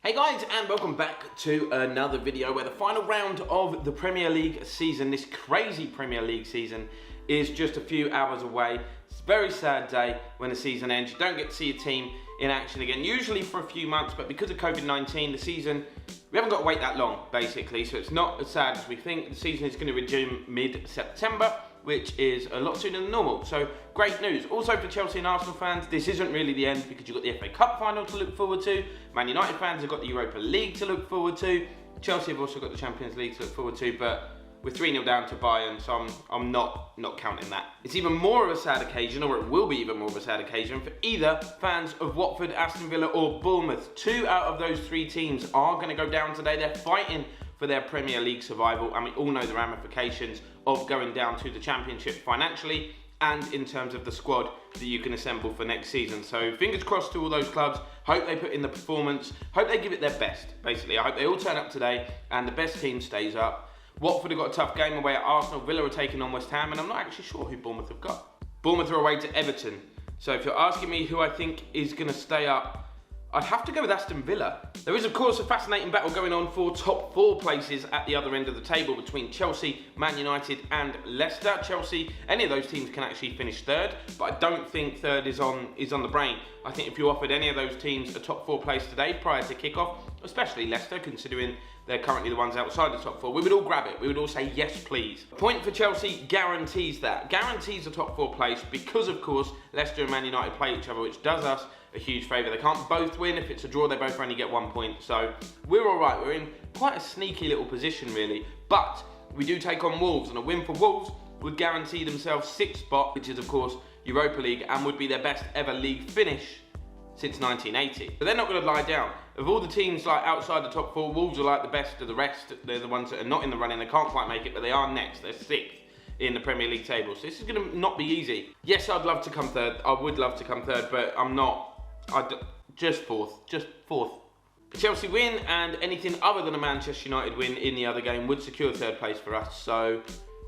Hey guys, and welcome back to another video where the final round of the Premier League season, this crazy Premier League season, is just a few hours away. It's a very sad day when the season ends. You don't get to see your team in action again, usually for a few months, but because of COVID-19, the season, we haven't got to wait that long, basically, so it's not as sad as we think. The season is going to resume mid-September, which is a lot sooner than normal. So great news. Also for Chelsea and Arsenal fans, this isn't really the end because you've got the FA Cup final to look forward to. Man United fans have got the Europa League to look forward to. Chelsea have also got the Champions League to look forward to, but we're 3-0 down to Bayern, so I'm not counting that. It's even more of a sad occasion, or it will be even more of a sad occasion, for either fans of Watford, Aston Villa or Bournemouth. 2 out of those 3 teams are going to go down today. They're fighting for their Premier League survival, and we all know the ramifications of going down to the Championship financially and in terms of the squad that you can assemble for next season. So fingers crossed to all those clubs. Hope they put in the performance. Hope they give it their best, basically. I hope they all turn up today and the best team stays up. Watford have got a tough game away at Arsenal. Villa are taking on West Ham, and I'm not actually sure who Bournemouth have got. Bournemouth are away to Everton. So if you're asking me who I think is going to stay up, I'd have to go with Aston Villa. There is, of course, a fascinating battle going on for top 4 places at the other end of the table between Chelsea, Man United and Leicester. Chelsea, any of those teams can actually finish 3rd, but I don't think 3rd is on the brain. I think if you offered any of those teams a top 4 place today prior to kickoff, especially Leicester, considering they're currently the ones outside the top 4, we would all grab it. We would all say, yes, please. A point for Chelsea guarantees that. Guarantees a top 4 place because, of course, Leicester and Man United play each other, which does us a huge favour. They can't both win. If it's a draw, they both only get 1 point. So we're all right. We're in quite a sneaky little position, really. But we do take on Wolves, and a win for Wolves would guarantee themselves 6th spot, which is, of course, Europa League, and would be their best ever league finish since 1980. But they're not going to lie down. Of all the teams like outside the top 4, Wolves are like the best of the rest. They're the ones that are not in the running. They can't quite make it, but they are next. They're 6th in the Premier League table. So this is going to not be easy. Yes, I'd love to come 3rd. I would love to come 3rd, but I'm not. Just 4th. Just 4th. Chelsea win, and anything other than a Manchester United win in the other game would secure 3rd place for us. So,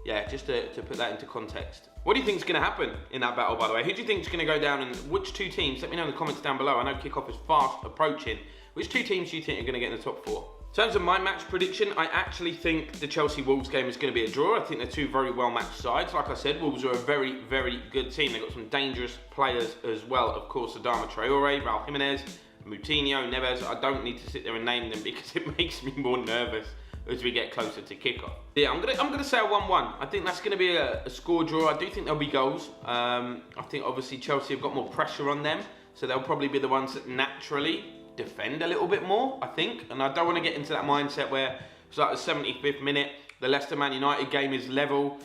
yeah, just to put that into context. What do you think is going to happen in that battle, by the way? Who do you think is going to go down, and which 2 teams? Let me know in the comments down below. I know kickoff is fast approaching. Which 2 teams do you think are going to get in the top 4? In terms of my match prediction, I actually think the Chelsea-Wolves game is going to be a draw. I think they're 2 very well-matched sides. Like I said, Wolves are a very, very good team. They've got some dangerous players as well. Of course, Adama Traore, Raul Jimenez, Moutinho, Neves. I don't need to sit there and name them because it makes me more nervous as we get closer to kickoff. Yeah, I'm gonna say a 1-1. I think that's gonna be a score draw. I do think there'll be goals. I think obviously Chelsea have got more pressure on them, so they'll probably be the ones that naturally defend a little bit more, I think. And I don't want to get into that mindset where it's like the 75th minute, the Leicester Man United game is level.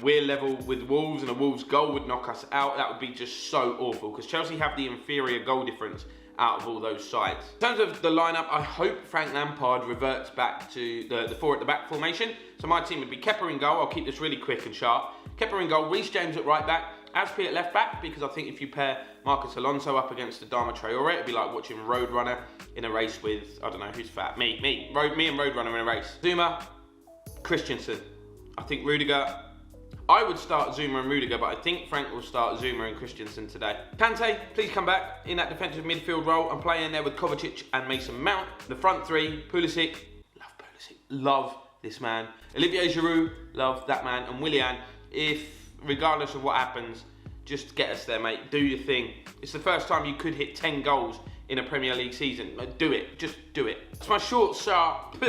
We're level with Wolves, and a Wolves goal would knock us out. That would be just so awful because Chelsea have the inferior goal difference out of all those sides. In terms of the lineup, I hope Frank Lampard reverts back to the 4 at the back formation. So my team would be Kepa in goal. I'll keep this really quick and sharp. Kepa in goal, Reece James at right back, Aspi at left back, because I think if you pair Marcus Alonso up against Adama Traore, it'd be like watching Roadrunner in a race with, I don't know who's fat, me and Roadrunner in a race. Zuma, Christensen. I think Rudiger. I would start Zuma and Rudiger, but I think Frank will start Zuma and Christensen today. Kante, please come back in that defensive midfield role. I'm playing there with Kovacic and Mason Mount. The front 3, Pulisic. Love Pulisic. Love this man. Olivier Giroud. Love that man. And Willian, regardless of what happens, just get us there, mate. Do your thing. It's the first time you could hit 10 goals in a Premier League season. Do it. Just do it. It's my short, sharp...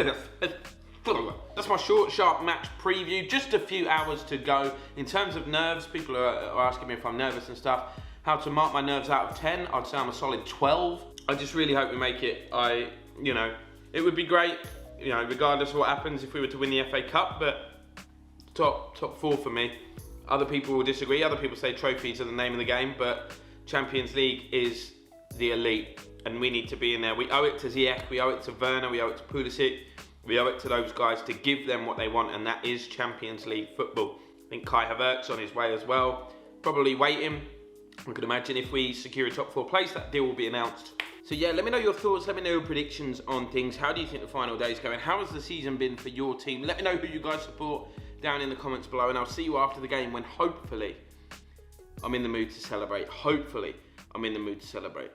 That's my short, sharp match preview. Just a few hours to go. In terms of nerves, people are asking me if I'm nervous and stuff. How to mark my nerves out of 10? I'd say I'm a solid 12. I just really hope we make it. It would be great, regardless of what happens if we were to win the FA Cup, but top 4 for me. Other people will disagree. Other people say trophies are the name of the game, but Champions League is the elite, and we need to be in there. We owe it to Ziyech, we owe it to Werner, we owe it to Pulisic. We owe it to those guys to give them what they want, and that is Champions League football. I think Kai Havertz on his way as well. Probably waiting. I could imagine if we secure a top 4 place, that deal will be announced. So yeah, let me know your thoughts. Let me know your predictions on things. How do you think the final day is going? How has the season been for your team? Let me know who you guys support down in the comments below, and I'll see you after the game when hopefully I'm in the mood to celebrate. Hopefully I'm in the mood to celebrate.